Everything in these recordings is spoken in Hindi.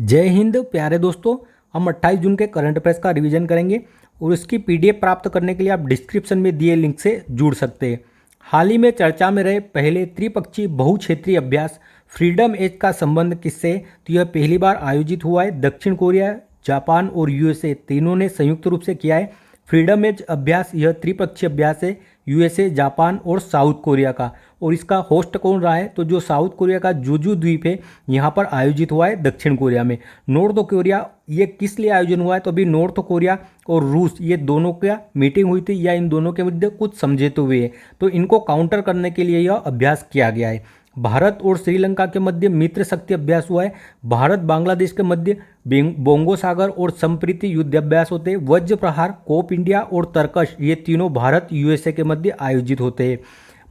जय हिंद प्यारे दोस्तों। हम 28 जून के करंट अफेयर्स का रिवीजन करेंगे और इसकी पीडीएफ प्राप्त करने के लिए आप डिस्क्रिप्शन में दिए लिंक से जुड़ सकते हैं। हाल ही में चर्चा में रहे पहले त्रिपक्षीय बहुक्षेत्रीय अभ्यास फ्रीडम एज का संबंध किससे? तो यह पहली बार आयोजित हुआ है। दक्षिण कोरिया, जापान और यूएसए तीनों ने संयुक्त रूप से किया है। फ्रीडम एज अभ्यास यह त्रिपक्षीय अभ्यास है यूएसए, जापान और साउथ कोरिया का। और इसका होस्ट कौन रहा है? तो जो साउथ कोरिया का जुजू द्वीप है यहाँ पर आयोजित हुआ है दक्षिण कोरिया में। नॉर्थ कोरिया ये किस लिए आयोजन हुआ है? तो अभी नॉर्थ कोरिया और रूस ये दोनों का मीटिंग हुई थी या इन दोनों के मध्य कुछ समझौते हुए हैं, तो इनको काउंटर करने के लिए यह अभ्यास किया गया है। भारत और श्रीलंका के मध्य मित्र शक्ति अभ्यास हुआ है। भारत बांग्लादेश के मध्य बोंगो सागर और संप्रीति युद्ध अभ्यास होते हैं। वज्र प्रहार, कोप इंडिया और तरकश ये तीनों भारत यूएसए के मध्य आयोजित होते हैं।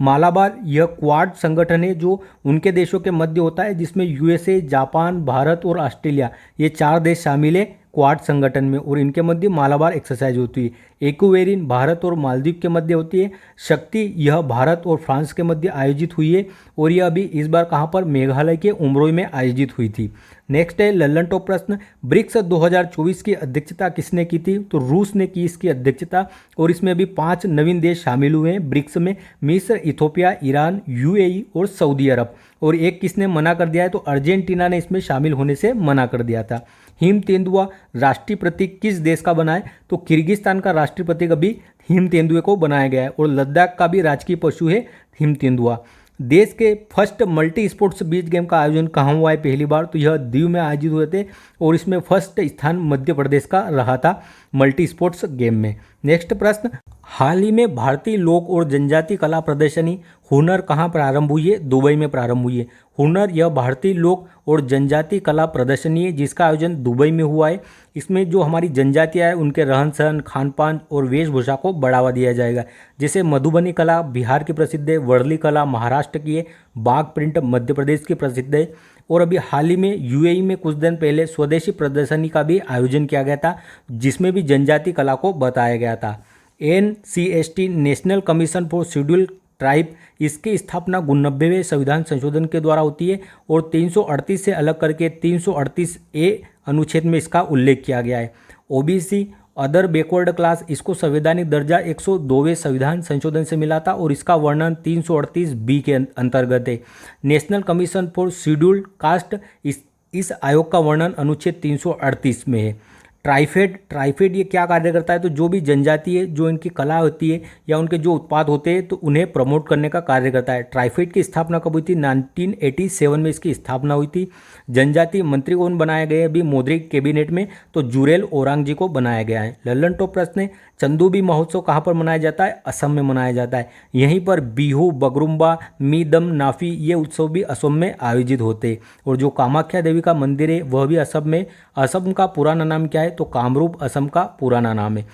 मालाबार यह क्वाड संगठन है जो उनके देशों के मध्य होता है, जिसमें यूएसए, जापान, भारत और ऑस्ट्रेलिया ये 4 देश शामिल है क्वाड संगठन में, और इनके मध्य मालाबार एक्सरसाइज होती है। एक्वेरिन भारत और मालदीव के मध्य होती है। शक्ति यह भारत और फ्रांस के मध्य आयोजित हुई है और यह अभी इस बार कहाँ पर? मेघालय के उमरोई में आयोजित हुई थी। नेक्स्ट है लल्लन टॉप प्रश्न, ब्रिक्स 2024 की अध्यक्षता किसने की थी? तो रूस ने की इसकी अध्यक्षता, और इसमें अभी 5 नवीन देश शामिल हुए हैं ब्रिक्स में, मिस्र, इथोपिया, ईरान, यूएई और सऊदी अरब। और एक किसने मना कर दिया है? तो अर्जेंटीना ने इसमें शामिल होने से मना कर दिया था। हिम तेंदुआ राष्ट्रीय प्रतीक किस देश का बना है? तो किर्गिस्तान का राष्ट्रीय प्रतीक अभी हिम तेंदुए को बनाया गया है, और लद्दाख का भी राजकीय पशु है हिम तेंदुआ। देश के फर्स्ट मल्टी स्पोर्ट्स बीच गेम का आयोजन कहाँ हुआ है पहली बार? तो यह दीव में आयोजित हुए थे, और इसमें फर्स्ट स्थान मध्य प्रदेश का रहा था मल्टी स्पोर्ट्स गेम में। नेक्स्ट प्रश्न, हाल ही में भारतीय लोक और जनजाति कला प्रदर्शनी हुनर कहाँ प्रारंभ हुई है? दुबई में प्रारंभ हुई है। हुनर यह भारतीय लोक और जनजाति कला प्रदर्शनी है जिसका आयोजन दुबई में हुआ है। इसमें जो हमारी जनजातियाँ हैं उनके रहन सहन, खान पान और वेशभूषा को बढ़ावा दिया जाएगा। जैसे मधुबनी कला बिहार की प्रसिद्ध है, वर्ली कला महाराष्ट्र की है, बाघ प्रिंट मध्य प्रदेश की प्रसिद्ध है। और अभी हाल ही में यूएई में कुछ दिन पहले स्वदेशी प्रदर्शनी का भी आयोजन किया गया था जिसमें भी जनजाति कला को बताया गया था। NCST national commission for scheduled tribe, इसकी स्थापना 89वें संविधान संशोधन के द्वारा होती है, और 338 से अलग करके 338A अनुच्छेद में इसका उल्लेख किया गया है। ओबीसी अदर बैकवर्ड क्लास, इसको संवैधानिक दर्जा 102वें संविधान संशोधन से मिला था, और इसका वर्णन 338B के अंतर्गत है। National commission for scheduled caste, इस आयोग का वर्णन अनुच्छेद 338 में है। ट्राइफेड ये क्या कार्य करता है? तो जो भी जनजाति है, जो इनकी कला होती है या उनके जो उत्पाद होते हैं, तो उन्हें प्रमोट करने का कार्य करता है। ट्राइफेड की स्थापना कब हुई थी? 1987 में इसकी स्थापना हुई थी। जनजाति मंत्री कौन बनाए गए अभी मोदी कैबिनेट में? तो जुरेल ओरांग जी को बनाया गया है। लल्लन टॉप प्रश्न है, चंदूबी महोत्सव कहाँ पर मनाया जाता है? असम में मनाया जाता है। यहीं पर बिहू, बगरुम्बा, मीदम, नाफी ये उत्सव भी असम में आयोजित होते हैं। और जो कामाख्या देवी का मंदिर है वह भी असम में। असम का पुराना नाम क्या है? तो कामरूप असम का पुराना नाम है।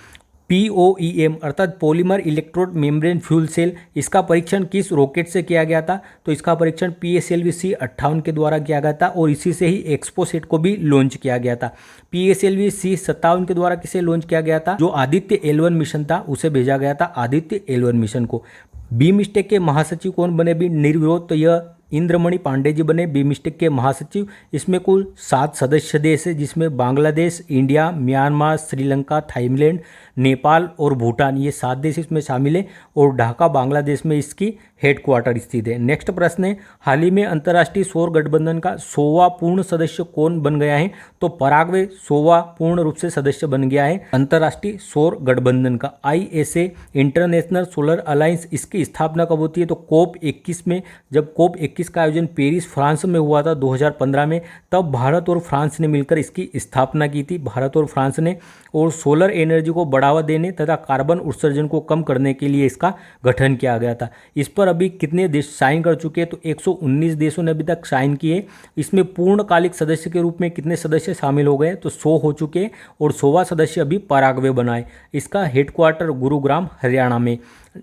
POEM अर्थात polymer electrode membrane fuel cell, इसका परीक्षण किस रॉकेट से किया गया था? तो इसका परीक्षण PSLV-C58 के द्वारा किया गया था, और इसी से ही एक्सपोसेट को भी लॉन्च किया गया था। PSLV-C57 के द्वारा किसे लॉन्च किया गया था? जो आदित्य L1 मिशन था उसे भेजा गया था, आदित्य L1 मिशन को। बीमस्टेक के महासचिव कौन बने भी निर्विरोध? तो यह इंद्रमणि पांडे जी बने बीमस्टेक के महासचिव। इसमें कुल 7 सदस्य देश है जिसमें Bangladesh, India, Myanmar, Sri Lanka, Thailand, Nepal और भूटान ये 7 देश इसमें शामिल है, और ढाका बांग्लादेश में इसकी हेडक्वार्टर स्थित है। नेक्स्ट प्रश्न है, हाल ही में अंतर्राष्ट्रीय सौर गठबंधन का 100वां पूर्ण सदस्य कौन बन गया है? तो पराग्वे 100वां पूर्ण रूप से सदस्य बन गया है अंतर्राष्ट्रीय सौर गठबंधन का। ISA इंटरनेशनल सोलर अलायंस, इसकी स्थापना कब होती है? तो COP21 में। जब COP21 का आयोजन पेरिस फ्रांस में हुआ था 2015 में, तब भारत और फ्रांस ने मिलकर इसकी स्थापना की थी, भारत और फ्रांस ने। और सोलर एनर्जी को बढ़ावा देने तथा कार्बन उत्सर्जन को कम करने के लिए इसका गठन किया गया था। इस पर अभी कितने देश साइन कर चुके हैं? तो 119 देशों ने अभी तक साइन किए। इसमें पूर्णकालिक सदस्य के रूप में कितने सदस्य शामिल हो गए? तो 100 हो चुके हैं, और 100वां सदस्य अभी पराग्वे बनाए। इसका हेडक्वार्टर गुरुग्राम हरियाणा में।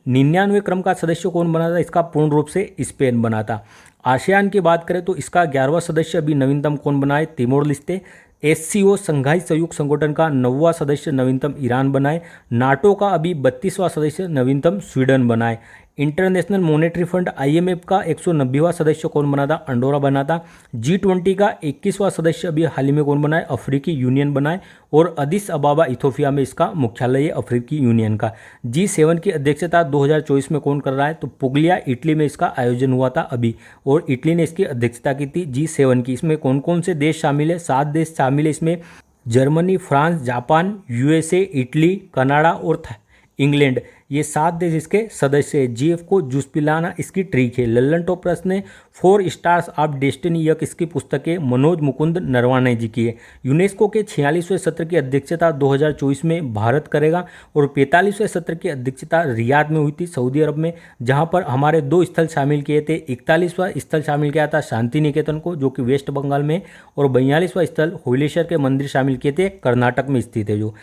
99वें क्रम का सदस्य कौन बना था? इसका पूर्ण रूप से स्पेन बना था। आसियान की बात करें तो इसका 11वां सदस्य अभी नवीनतम कौन बना है? Timor Leste. SCO संघाई सहयोग संगठन का 9वां सदस्य नवीनतम ईरान बनाए। नाटो का अभी 32वां सदस्य नवीनतम स्वीडन बनाए। इंटरनेशनल मॉनेटरी फंड IMF का 190वां सदस्य कौन बना था? अंडोरा बना था। G20 का 21वां सदस्य अभी हाल ही में कौन बना है? अफ्रीकी यूनियन बना है और अदिस अबाबा इथोपिया में इसका मुख्यालय है अफ्रीकी यूनियन का। G7 की अध्यक्षता 2024 में कौन कर रहा है? तो पुगलिया इटली में इसका आयोजन हुआ था अभी, और इटली ने इसकी अध्यक्षता की थी G7 की। इसमें कौन कौन से देश शामिल है? 7 देश शामिल है इसमें। Germany, France, Japan, USA, Italy, Canada और इंग्लैंड, ये 7 देश इसके सदस्य है। GF को जूस पिलाना इसकी ट्रिक है। लल्लन टॉप प्रश्न है 4 स्टार्स ऑफ डेस्टिनी, यह किसकी पुस्तक है? मनोज मुकुंद नरवाने जी की है। यूनेस्को के 46वें सत्र की अध्यक्षता 2024 में भारत करेगा और 45वें सत्र की अध्यक्षता रियाद में हुई थी सऊदी अरब में, जहां पर हमारे 2 स्थल शामिल किए थे। 41वां स्थल शामिल किया था शांति निकेतन को, जो कि वेस्ट बंगाल में, और 42वां स्थल होयलेश्वर के मंदिर शामिल किए थे, कर्नाटक में स्थित है। जो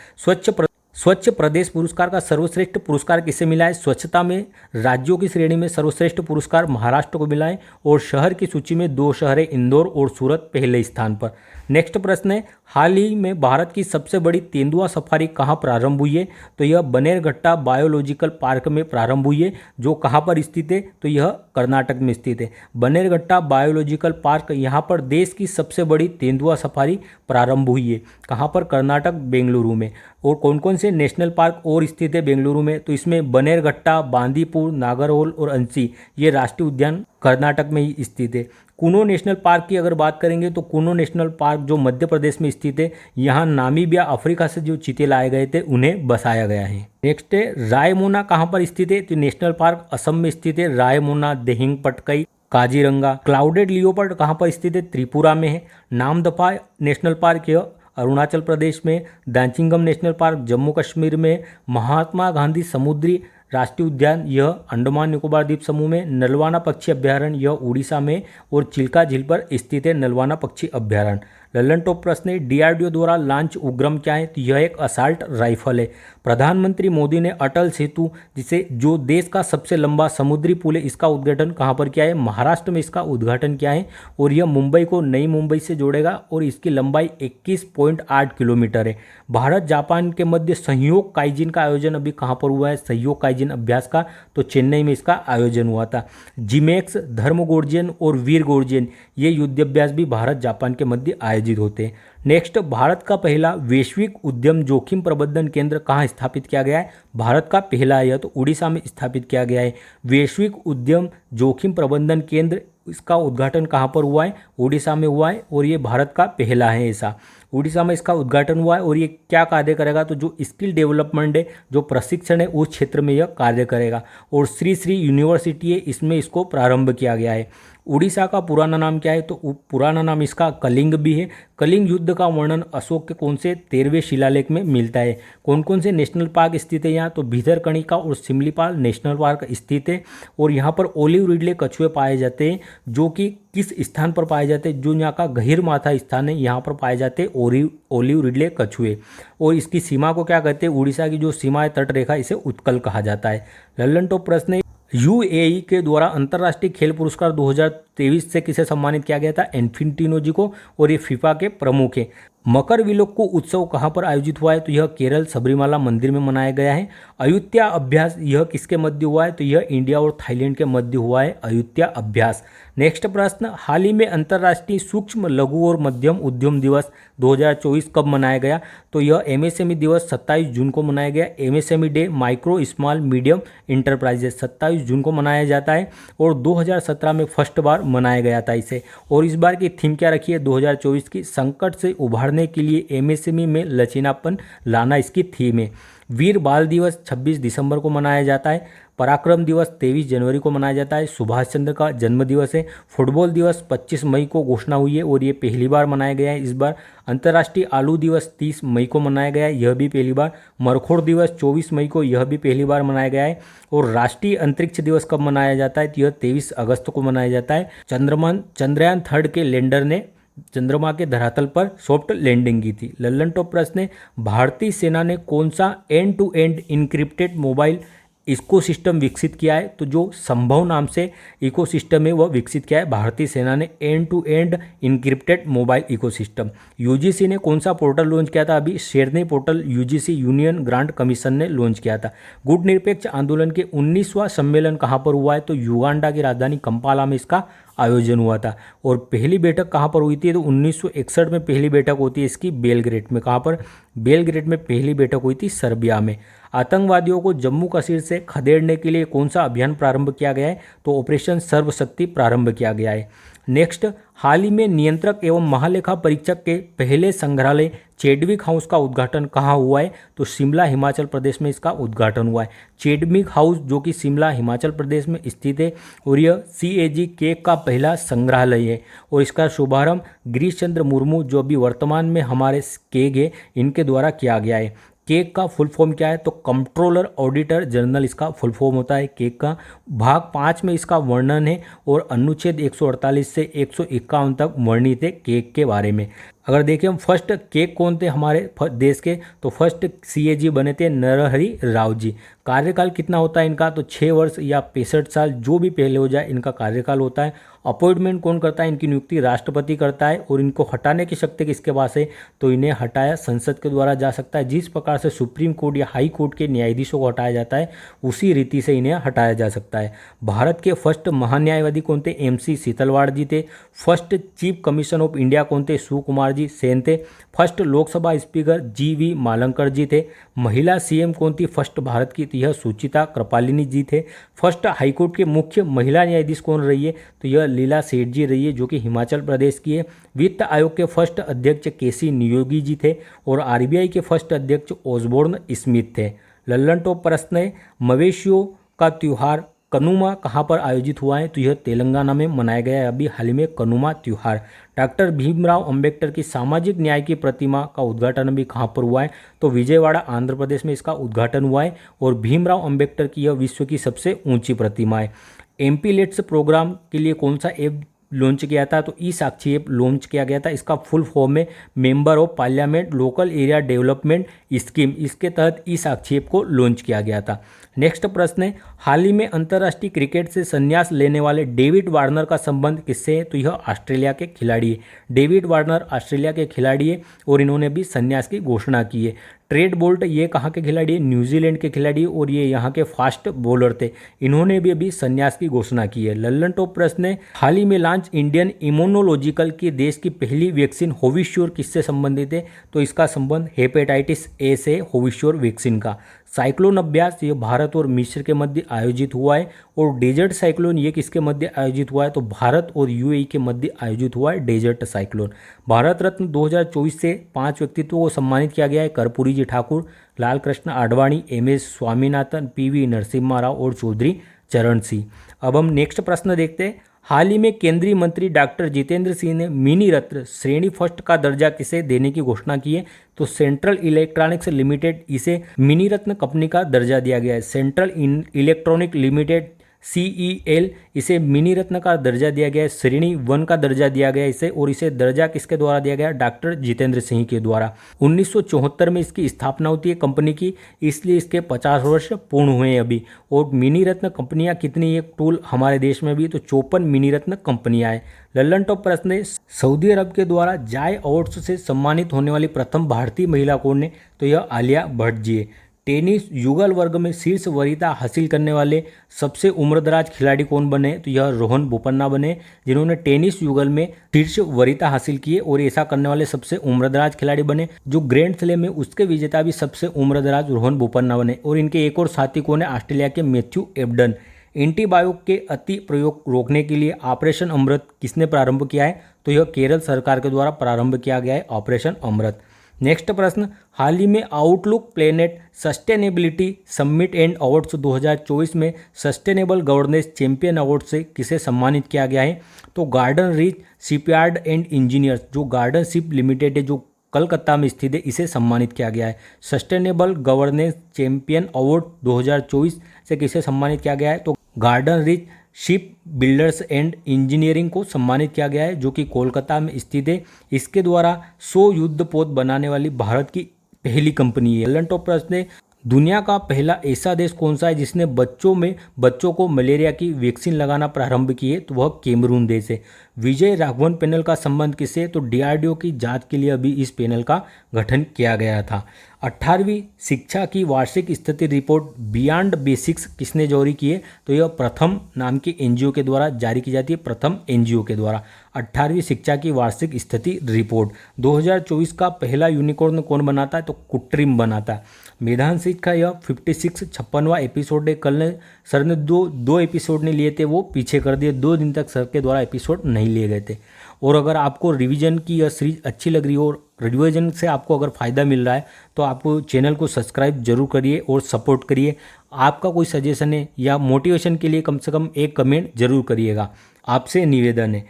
स्वच्छ प्रदेश पुरस्कार का सर्वश्रेष्ठ पुरस्कार किसे मिला है? स्वच्छता में राज्यों की श्रेणी में सर्वश्रेष्ठ पुरस्कार महाराष्ट्र को मिला है और शहर की सूची में 2 शहर है, इंदौर और सूरत, पहले स्थान पर। नेक्स्ट प्रश्न है हाल ही में भारत की सबसे बड़ी तेंदुआ सफारी कहाँ प्रारंभ हुई है? तो यह बनेरघट्टा बायोलॉजिकल पार्क में प्रारंभ हुई है, जो कहाँ पर स्थित है? तो यह कर्नाटक में स्थित है। बनेरघट्टा बायोलॉजिकल पार्क, यहाँ पर देश की सबसे बड़ी तेंदुआ सफारी प्रारंभ हुई है। कहाँ पर? कर्नाटक, बेंगलुरु में। और कौन कौन से नेशनल पार्क और स्थित है बेंगलुरु में? तो इसमें बनेरघट्टा, बांदीपुर, नागरहोल और अंसी, ये राष्ट्रीय उद्यान कर्नाटक में ही स्थित है। कुनो नेशनल पार्क की अगर बात करेंगे तो कुनो नेशनल पार्क जो मध्य प्रदेश में स्थित है, यहाँ नामीबिया अफ्रीका से जो चीते लाए गए थे उन्हें बसाया गया है। नेक्स्ट है रायमोना कहाँ पर स्थित है? तो नेशनल पार्क असम में स्थित है। रायमोना, देहिंग पटकई, काजीरंगा। क्लाउडेड लियोपर्ड कहाँ पर स्थित है? त्रिपुरा में है। नामदफा नेशनल पार्क यह अरुणाचल प्रदेश में। दांचिंगम नेशनल पार्क जम्मू कश्मीर में। महात्मा गांधी समुद्री राष्ट्रीय उद्यान यह अंडमान निकोबार द्वीप समूह में। नलवाना पक्षी अभ्यारण्य यह उड़ीसा में और चिल्का झील पर स्थित है नलवाना पक्षी अभ्यारण्य। लल्लन टॉप प्रश्न है DRDO द्वारा लॉन्च उग्रम क्या है? तो यह एक असॉल्ट राइफल है। प्रधानमंत्री मोदी ने अटल सेतु, जिसे जो देश का सबसे लंबा समुद्री पुल है, इसका उद्घाटन कहाँ पर किया है? महाराष्ट्र में इसका उद्घाटन किया है और यह मुंबई को नई मुंबई से जोड़ेगा और इसकी लंबाई 21.8 किलोमीटर है। भारत जापान के मध्य सहयोग काइजिन का आयोजन अभी कहाँ पर हुआ है? सहयोग काइजिन अभ्यास का, तो चेन्नई में इसका आयोजन हुआ था। जिमेक्स, धर्मगोर्जियन और वीरगोर्जियन, ये युद्धाभ्यास भी भारत जापान के मध्य आयोजित होते हैं। नेक्स्ट, भारत का पहला वैश्विक उद्यम जोखिम प्रबंधन केंद्र कहाँ स्थापित किया गया है? भारत का पहला है तो उड़ीसा में स्थापित किया गया है। वैश्विक उद्यम जोखिम प्रबंधन केंद्र, इसका उद्घाटन कहाँ पर हुआ है? उड़ीसा में हुआ है और ये भारत का पहला है। ऐसा उड़ीसा में इसका उद्घाटन हुआ है और ये क्या कार्य करेगा? तो जो स्किल डेवलपमेंट है, जो प्रशिक्षण है, उस क्षेत्र में यह कार्य करेगा। और श्री श्री यूनिवर्सिटी है, इसमें इसको प्रारंभ किया गया है। उड़ीसा का पुराना नाम क्या है? तो पुराना नाम इसका कलिंग भी है। कलिंग युद्ध का वर्णन अशोक के कौन से 13वें शिलालेख में मिलता है? कौन कौन से नेशनल पार्क स्थित है यहाँ? तो भितरकनिका और सिमलीपाल नेशनल पार्क स्थित है और यहाँ पर ओलिव रिडले कछुए पाए जाते हैं, जो कि किस स्थान पर पाए जाते हैं? जो यहाँ का गहीर माथा स्थान है, यहाँ पर पाए जाते हैं ओलिव रिडले कछुए। और इसकी सीमा को क्या कहते हैं? उड़ीसा की जो सीमा है, तट रेखा, इसे उत्कल कहा जाता है। लल्लन टॉप प्रश्न, UAE के द्वारा अंतर्राष्ट्रीय खेल पुरस्कार 2023 से किसे सम्मानित किया गया था? इन्फेंटिनो जी को, और ये फीफा के प्रमुख हैं। मकर विलोक्कू उत्सव कहाँ पर आयोजित हुआ है? तो यह केरल सबरीमाला मंदिर में मनाया गया है। अयुत्या अभ्यास यह किसके मध्य हुआ है? तो यह इंडिया और थाईलैंड के मध्य हुआ है अयुत्या अभ्यास। नेक्स्ट प्रश्न, हाल ही में अंतर्राष्ट्रीय सूक्ष्म, लघु और मध्यम उद्यम दिवस 2024 कब मनाया गया? तो यह MSME दिवस 27 जून को मनाया गया। MSME day, micro small medium enterprises, 27 जून को मनाया जाता है और 2017 में फर्स्ट बार मनाया गया था इसे। और इस बार की थीम क्या रखी है 2024 की? संकट से उभारने के लिए MSME में लचीलापन लाना, इसकी थीम है। वीर बाल दिवस 26 दिसंबर को मनाया जाता है। पराक्रम दिवस 23 जनवरी को मनाया जाता है, सुभाष चंद्र का जन्म दिवस है। फुटबॉल दिवस 25 मई को घोषणा हुई है और ये पहली बार मनाया गया है इस बार। अंतर्राष्ट्रीय आलू दिवस 30 मई को मनाया गया है, यह भी पहली बार। मरखोड़ दिवस 24 मई को, यह भी पहली बार मनाया गया है। और राष्ट्रीय अंतरिक्ष दिवस कब मनाया जाता है? तो यह 23 अगस्त को मनाया जाता है। चंद्रयान 3 के लैंडर ने चंद्रमा के धरातल पर सॉफ्ट लैंडिंग की थी। लल्लन टॉप प्रश्न है, भारतीय सेना ने कौन सा end to end encrypted mobile ecosystem विकसित किया है? तो जो संभव नाम से इकोसिस्टम है वह विकसित किया है भारतीय सेना ने, end to end encrypted mobile ecosystem. UGC ने कौन सा पोर्टल लॉन्च किया था? अभी शेरनी portal UGC union grant commission ने लॉन्च किया था। गुट निरपेक्ष आंदोलन के 19वां सम्मेलन कहाँ पर हुआ है? तो युगांडा की राजधानी कंपाला में इसका आयोजन हुआ था। और पहली बैठक कहाँ पर हुई थी? तो 1961 में पहली बैठक होती है इसकी बेलग्रेड में। कहाँ पर? बेलग्रेड में पहली बैठक हुई थी सर्बिया में। आतंकवादियों को जम्मू कश्मीर से खदेड़ने के लिए कौन सा अभियान प्रारंभ किया गया है? तो ऑपरेशन सर्वशक्ति प्रारंभ किया गया है। नेक्स्ट, हाल ही में नियंत्रक एवं महालेखा परीक्षक के पहले संग्रहालय चेडविक हाउस का उद्घाटन कहाँ हुआ है? तो शिमला हिमाचल प्रदेश में इसका उद्घाटन हुआ है। चेडविक हाउस जो कि शिमला हिमाचल प्रदेश में स्थित है और यह CAG केक का पहला संग्रहालय है। और इसका शुभारंभ गिरीश चंद्र मुर्मू जो अभी वर्तमान में हमारे केग है इनके द्वारा किया गया है। केक का फुल फॉर्म क्या है? तो कंट्रोलर ऑडिटर जनरल इसका फुल फॉर्म होता है केक का। भाग 5 में इसका वर्णन है और अनुच्छेद 148 से 151 तक वर्णित है केक के बारे में। अगर देखें हम फर्स्ट केक कौन थे हमारे देश के? तो फर्स्ट CAG बने थे नरहरि राव जी। कार्यकाल कितना होता है इनका? तो 6 वर्ष या 65 साल, जो भी पहले हो जाए इनका कार्यकाल होता है। अपॉइंटमेंट कौन करता है? इनकी नियुक्ति राष्ट्रपति करता है। और इनको हटाने की शक्ति किसके पास है? तो इन्हें हटाया संसद के द्वारा जा सकता है। जिस प्रकार से सुप्रीम कोर्ट या हाई कोर्ट के न्यायाधीशों को हटाया जाता है उसी रीति से इन्हें हटाया जा सकता है। भारत के फर्स्ट महान्यायवादी कौन थे? MC सीतलवाड़ जी थे। First chief commission of India कौन थे? सुकुमार जी सेन थे। फर्स्ट लोकसभा स्पीकर GV मालंकर जी थे। महिला CM कौन थी फर्स्ट भारत की? तो यह सुचिता कृपालिनी जी थे। फर्स्ट हाईकोर्ट के मुख्य महिला न्यायाधीश कौन रही है? तो यह लीला सेठ जी रही है जो कि हिमाचल प्रदेश की है। वित्त आयोग के फर्स्ट अध्यक्ष KC नियोगी जी थे। और RBI के फर्स्ट अध्यक्ष ओसबोर्न स्मिथ थे। लल्लन टॉप प्रश्न है, मवेशियों का त्योहार कनुमा कहाँ पर आयोजित हुआ है? तो यह तेलंगाना में मनाया गया है अभी हाल ही में कनुमा त्योहार। डॉक्टर भीमराव अंबेडकर की सामाजिक न्याय की प्रतिमा का उद्घाटन अभी कहाँ पर हुआ है? तो विजयवाड़ा आंध्र प्रदेश में इसका उद्घाटन हुआ है। और भीमराव अंबेडकर की यह विश्व की सबसे ऊंची प्रतिमा है। MP लेट्स प्रोग्राम के लिए कौन सा ऐप लॉन्च किया था? तो ई-साक्षी ऐप लॉन्च किया गया था। इसका फुल फॉर्म है member of parliament local area development scheme. इसके तहत ई-साक्षी ऐप को लॉन्च किया गया था। नेक्स्ट प्रश्न है, हाल ही में अंतर्राष्ट्रीय क्रिकेट से संन्यास लेने वाले डेविड वार्नर का संबंध किससे है? तो यह ऑस्ट्रेलिया के खिलाड़ी है। डेविड वार्नर ऑस्ट्रेलिया के खिलाड़ी है और इन्होंने भी संन्यास की घोषणा की है। ट्रेड बोल्ट ये कहाँ के खिलाड़ी है? न्यूजीलैंड के खिलाड़ी है और ये यहाँ के फास्ट बॉलर थे। इन्होंने भी अभी संन्यास की घोषणा की है। लल्लन टॉप प्रश्न है, हाल ही में लॉन्च इंडियन इम्यूनोलॉजिकल की देश की पहली वैक्सीन होविश्योर किससे संबंधित है? तो इसका संबंध हेपेटाइटिस A से होविश्योर वैक्सीन का। साइक्लोन अभ्यास ये भारत और मिस्र के मध्य आयोजित हुआ है। और डेजर्ट साइक्लोन ये किसके मध्य आयोजित हुआ है? तो भारत और UAE के मध्य आयोजित हुआ है डेजर्ट साइक्लोन। भारत रत्न 2024 से 5 व्यक्तित्वों को सम्मानित किया गया है। कर्पूरी जी ठाकुर, लाल कृष्ण आडवाणी, MS स्वामीनाथन, PV नरसिम्हा राव और चौधरी चरण सिंह। अब हम नेक्स्ट प्रश्न देखते हैं। हाल ही में केंद्रीय मंत्री डॉक्टर जितेंद्र सिंह ने मिनी रत्न श्रेणी फर्स्ट का दर्जा किसे देने की घोषणा की है? तो सेंट्रल इलेक्ट्रॉनिक्स लिमिटेड इसे मिनी रत्न कंपनी का दर्जा दिया गया है। सेंट्रल इलेक्ट्रॉनिक लिमिटेड CEL इसे मिनी रत्न का दर्जा दिया गया है। श्रेणी 1 का दर्जा दिया गया है इसे। और इसे दर्जा किसके द्वारा दिया गया? डॉक्टर जितेंद्र सिंह के द्वारा। 1974 में इसकी स्थापना होती है कंपनी की, इसलिए इसके 50 वर्ष पूर्ण हुए हैं अभी। और मिनी रत्न कंपनियां कितनी है टोल हमारे देश में भी? तो 54 मिनी रत्न कंपनियां हैं। लल्लन टॉप प्रश्न है, सऊदी अरब के द्वारा जाय अवार्ड्स से सम्मानित होने वाली प्रथम भारतीय महिला कौन है? तो यह आलिया भट्ट जी है। टेनिस युगल वर्ग में शीर्ष वरीयता हासिल करने वाले सबसे उम्रदराज खिलाड़ी कौन बने? तो यह रोहन बोपन्ना बने, जिन्होंने टेनिस युगल में शीर्ष वरीयता हासिल की है। और ऐसा करने वाले सबसे उम्रदराज खिलाड़ी बने। जो ग्रैंड स्लैम में उसके विजेता भी सबसे उम्रदराज रोहन बोपन्ना बने। और इनके एक और साथी कौन है? ऑस्ट्रेलिया के मैथ्यू एबडन। एंटीबायोटिक के अति प्रयोग रोकने के लिए ऑपरेशन अमृत किसने प्रारंभ किया है? तो यह केरल सरकार के द्वारा प्रारंभ किया गया है ऑपरेशन अमृत। नेक्स्ट प्रश्न, हाल ही में outlook planet sustainability summit and awards 2024 में सस्टेनेबल गवर्नेंस चैंपियन अवार्ड से किसे सम्मानित किया गया है? तो garden reach shipyard and engineers जो गार्डन शिप लिमिटेड है जो कलकत्ता में स्थित है, इसे सम्मानित किया गया है। सस्टेनेबल गवर्नेंस चैंपियन अवार्ड 2024 से किसे सम्मानित किया गया है? तो garden reach ship builders and engineering को सम्मानित किया गया है जो कि कोलकाता में स्थित है। इसके द्वारा 100 युद्धपोत बनाने वाली भारत की पहली कंपनी है। लल्लन टॉप प्रश्न है, दुनिया का पहला ऐसा देश कौन सा है जिसने बच्चों को मलेरिया की वैक्सीन लगाना प्रारंभ की है? तो वह कैमरून देश है। विजय राघवन पैनल का संबंध किससे? तो डीआरडीओ की जांच के लिए अभी इस पैनल का गठन किया गया था। 18वीं शिक्षा की वार्षिक स्थिति रिपोर्ट बियॉन्ड बेसिक्स किसने जारी की है? तो यह प्रथम नाम की एनजीओ के द्वारा जारी की जाती है, प्रथम एनजीओ के द्वारा। 18वीं शिक्षा की वार्षिक स्थिति रिपोर्ट 2024 का पहला यूनिकॉर्न कौन बनाता है? तो कुट्रिम बनाता है। मैदान सीट का यह 56वां एपिसोड है। कल ने सर ने दो एपिसोड नहीं लिए थे, वो पीछे कर दिए। 2 दिन तक सर के द्वारा एपिसोड नहीं लिए गए थे। और अगर आपको रिवीजन की यह सीरीज अच्छी लग रही हो और रिवीजन से आपको अगर फ़ायदा मिल रहा है तो आपको चैनल को सब्सक्राइब जरूर करिए और सपोर्ट करिए। आपका कोई सजेशन है या मोटिवेशन के लिए कम से कम एक कमेंट जरूर करिएगा, आपसे निवेदन है।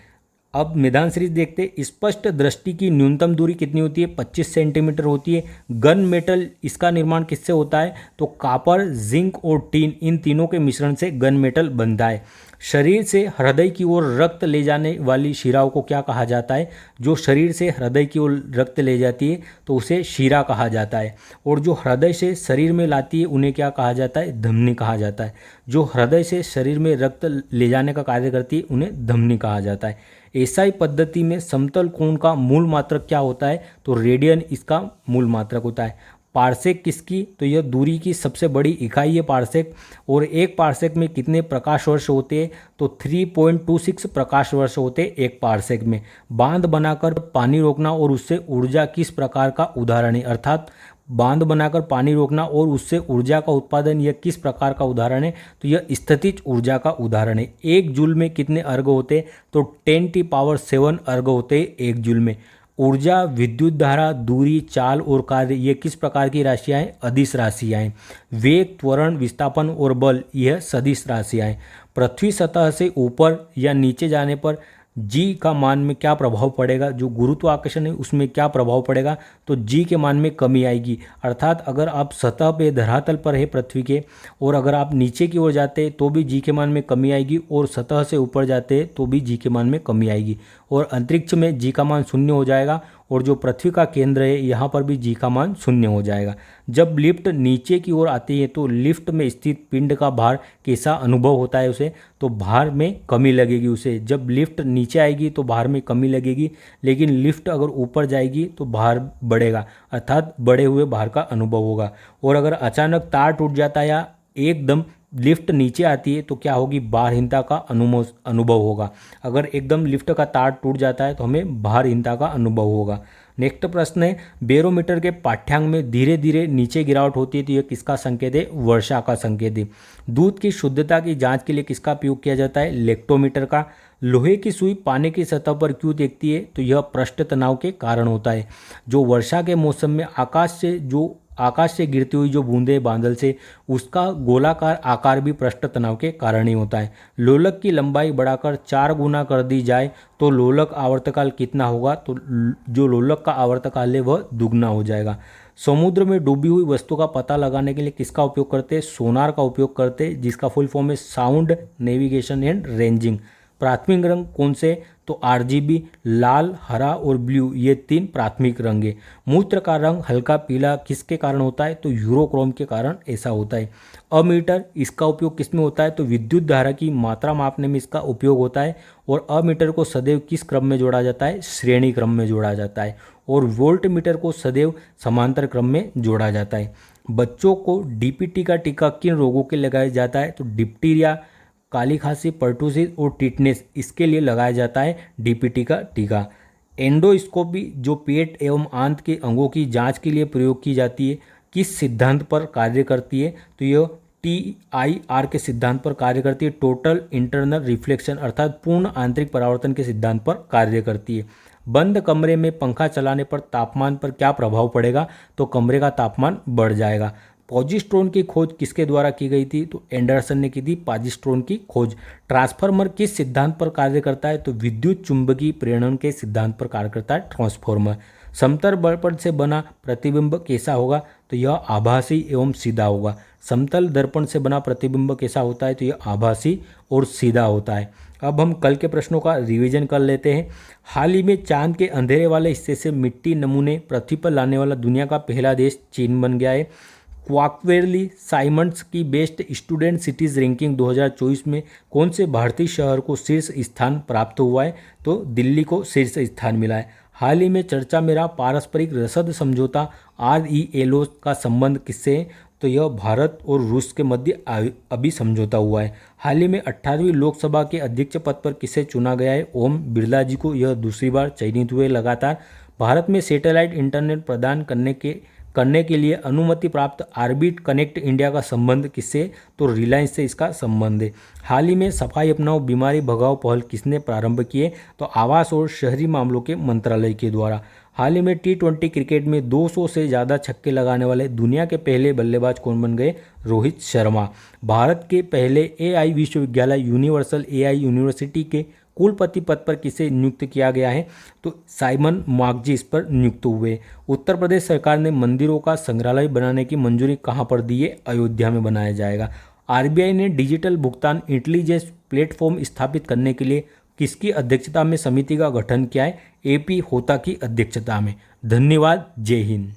अब मैदान सीरीज देखते हैं। स्पष्ट दृष्टि की न्यूनतम दूरी कितनी होती है? 25 सेंटीमीटर होती है। गन मेटल, इसका निर्माण किससे होता है? तो कॉपर, जिंक और टीन, इन तीनों के मिश्रण से गन मेटल बनता है। शरीर से हृदय की ओर रक्त ले जाने वाली शिराओं को क्या कहा जाता है? जो शरीर से हृदय की ओर रक्त ले जाती है तो उसे शिरा कहा जाता है। और जो हृदय से शरीर में लाती है उन्हें क्या कहा जाता है? धमनी कहा जाता है। जो हृदय से शरीर में रक्त ले जाने का कार्य करती है उन्हें धमनी कहा जाता है। एसआई पद्धति में समतल कोण का मूल मात्रक क्या होता है? तो रेडियन इसका मूल मात्रक होता है। पार्सेक किसकी? तो यह दूरी की सबसे बड़ी इकाई है पार्सेक। और एक पार्सेक में कितने प्रकाश वर्ष होते हैं? तो 3.26 प्रकाश वर्ष होते एक पार्सेक में। बांध बनाकर पानी रोकना और उससे ऊर्जा किस प्रकार का उदाहरण है? अर्थात बांध बनाकर पानी रोकना और उससे ऊर्जा का उत्पादन, यह किस प्रकार का उदाहरण है? तो यह स्थितिज ऊर्जा का उदाहरण है। 1 जूल में कितने अर्घ होते? तो 10⁻7 अर्घ होते 1 जूल में। ऊर्जा, विद्युत धारा, दूरी, चाल और कार्य, ये किस प्रकार की राशियाँ हैं? अदिश राशियाँ हैं। वेग, त्वरण, विस्थापन और बल, यह सदिश राशियाँ हैं। पृथ्वी सतह से ऊपर या नीचे जाने पर जी का मान में क्या प्रभाव पड़ेगा? जो गुरुत्वाकर्षण है उसमें क्या प्रभाव पड़ेगा? तो जी के मान में कमी आएगी। अर्थात अगर आप सतह पे धरातल पर है पृथ्वी के और अगर आप नीचे की ओर जाते तो भी जी के मान में कमी आएगी और सतह से ऊपर जाते तो भी जी के मान में कमी आएगी। और अंतरिक्ष में जी का मान 0 हो जाएगा और जो पृथ्वी का केंद्र है यहाँ पर भी जी का मान 0 हो जाएगा। जब लिफ्ट नीचे की ओर आती है तो लिफ्ट में स्थित पिंड का भार कैसा अनुभव होता है उसे? तो भार में कमी लगेगी उसे। जब लिफ्ट नीचे आएगी तो भार में कमी लगेगी, लेकिन लिफ्ट अगर ऊपर जाएगी तो भार बढ़ेगा, अर्थात बढ़े हुए भार का अनुभव होगा। और अगर अचानक तार टूट जाता है या एकदम लिफ्ट नीचे आती है तो क्या होगी? भारहीनता का अनुभव होगा। अगर एकदम लिफ्ट का तार टूट जाता है तो हमें भारहीनता का अनुभव होगा। नेक्स्ट प्रश्न है, बैरोमीटर के पाठ्यांक में धीरे धीरे नीचे गिरावट होती है तो यह किसका संकेत है? वर्षा का संकेत है। दूध की शुद्धता की जांच के लिए किसका उपयोग किया जाता है? लेक्टोमीटर का। लोहे की सुई पानी की सतह पर क्यों देखती है? तो यह पृष्ठ तनाव के कारण होता है। जो वर्षा के मौसम में आकाश से गिरती हुई जो बूंदें बादल से, उसका गोलाकार आकार भी पृष्ठ तनाव के कारण ही होता है। लोलक की लंबाई बढ़ाकर 4 गुना कर दी जाए तो लोलक आवर्तकाल कितना होगा? तो जो लोलक का आवर्तकाल है वह दुगना हो जाएगा। समुद्र में डूबी हुई वस्तु का पता लगाने के लिए किसका उपयोग करते हैं? सोनार का उपयोग करते हैं, जिसका फुल फॉर्म है साउंड नेविगेशन एंड रेंजिंग। प्राथमिक रंग कौन से? तो आरजीबी, लाल, हरा और ब्लू, ये 3 प्राथमिक रंग है। मूत्र का रंग हल्का पीला किसके कारण होता है? तो यूरोक्रोम के कारण ऐसा होता है। अमीटर, इसका उपयोग किस में होता है? तो विद्युत धारा की मात्रा मापने में इसका उपयोग होता है। और अमीटर को सदैव किस क्रम में जोड़ा जाता है? श्रेणी क्रम में जोड़ा जाता है। और वोल्ट मीटर को सदैव समांतर क्रम में जोड़ा जाता है। बच्चों को डीपीटी का टीका किन रोगों के लगाया जाता है? तो डिप्टीरिया, काली खांसी, पर्टुसिस और टिटनेस, इसके लिए लगाया जाता है डीपीटी का टीका। एंडोस्कोपी जो पेट एवं आंत के अंगों की जांच के लिए प्रयोग की जाती है, किस सिद्धांत पर कार्य करती है? तो यह TIR के सिद्धांत पर कार्य करती है। टोटल इंटरनल रिफ्लेक्शन अर्थात पूर्ण आंतरिक परावर्तन के सिद्धांत पर कार्य करती है। बंद कमरे में पंखा चलाने पर तापमान पर क्या प्रभाव पड़ेगा? तो कमरे का तापमान बढ़ जाएगा। पॉजिस्ट्रोन की खोज किसके द्वारा की गई थी? तो एंडरसन ने की थी पॉजिस्ट्रोन की खोज। ट्रांसफार्मर किस सिद्धांत पर कार्य करता है? तो विद्युत चुंबकीय प्रेरण के सिद्धांत पर कार्य करता है ट्रांसफार्मर। समतल दर्पण से बना प्रतिबिंब कैसा होगा? तो यह आभासी एवं सीधा होगा। समतल दर्पण से बना प्रतिबिंब कैसा होता है? तो यह आभासी और सीधा होता है। अब हम कल के प्रश्नों का रिवीजन कर लेते हैं। हाल ही में चांद के अंधेरे वाले हिस्से से मिट्टी नमूने पृथ्वी पर लाने वाला दुनिया का पहला देश चीन बन गया है। क्वाकवेरली साइमंड्स की बेस्ट स्टूडेंट सिटीज़ रैंकिंग 2024 में कौन से भारतीय शहर को शीर्ष स्थान प्राप्त हुआ है? तो दिल्ली को शीर्ष स्थान मिला है। हाल ही में चर्चा में रहा पारस्परिक रसद समझौता RELO का संबंध किससे है? तो यह भारत और रूस के मध्य अभी समझौता हुआ है। हाल ही में 18वीं लोकसभा के अध्यक्ष पद पर किसे चुना गया है? ओम बिरला जी को। यह दूसरी बार चयनित हुए लगातार। भारत में सैटेलाइट इंटरनेट प्रदान करने के लिए अनुमति प्राप्त ऑर्बिट कनेक्ट इंडिया का संबंध किससे? तो रिलायंस से इसका संबंध है। हाल ही में सफाई अपनाओ बीमारी भगाओ पहल किसने प्रारंभ की है? तो आवास और शहरी मामलों के मंत्रालय के द्वारा। हाल ही में T20 क्रिकेट में 200 से ज़्यादा छक्के लगाने वाले दुनिया के पहले बल्लेबाज कौन बन गए? रोहित शर्मा। भारत के पहले AI विश्वविद्यालय यूनिवर्सल AI यूनिवर्सिटी के कुलपति पद पर किसे नियुक्त किया गया है? तो साइमन मार्कजी इस पर नियुक्त हुए। उत्तर प्रदेश सरकार ने मंदिरों का संग्रहालय बनाने की मंजूरी कहाँ पर दी है? अयोध्या में बनाया जाएगा। RBI ने डिजिटल भुगतान इंटेलिजेंस प्लेटफॉर्म स्थापित करने के लिए किसकी अध्यक्षता में समिति का गठन किया है? AP होता की अध्यक्षता में। धन्यवाद। जय हिंद।